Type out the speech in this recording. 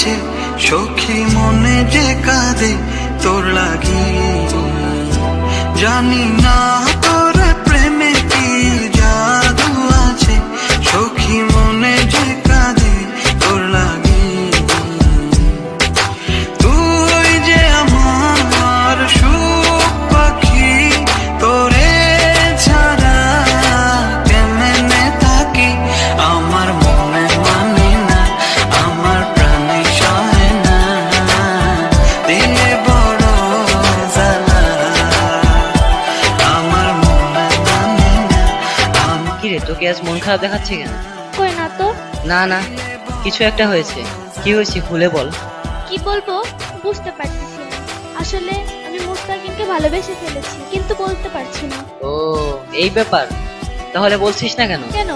আছে সখী মনে যে কাঁদে তোর লাগি, জানি না তোর প্রেমে কি জাদু আছে সখী মনে যে কাঁদে তোর লাগি। তুই যে আমার সুখ পাখি, তোরে ছাড়া কেমনে থাকি, আমার মনে মানে না, আমার প্রাণে সয় না, দিলে বড় জ্বালা, আমার মনে মানে না। কিরে তোকে আজ মন খারাপ দেখাচ্ছে কেন? কই না তো। না না, কিছু একটা হয়েছে। কি হয়েছে খুলে বল। কি বলবো বুঝতে পারতেছি না। আসলে আমি মুস্তাকিনকে ভালোবেসে ফেলেছি, কিন্তু বলতে পারছি না। ও এই ব্যাপার, তাহলে বলছিস না কেন? কেন?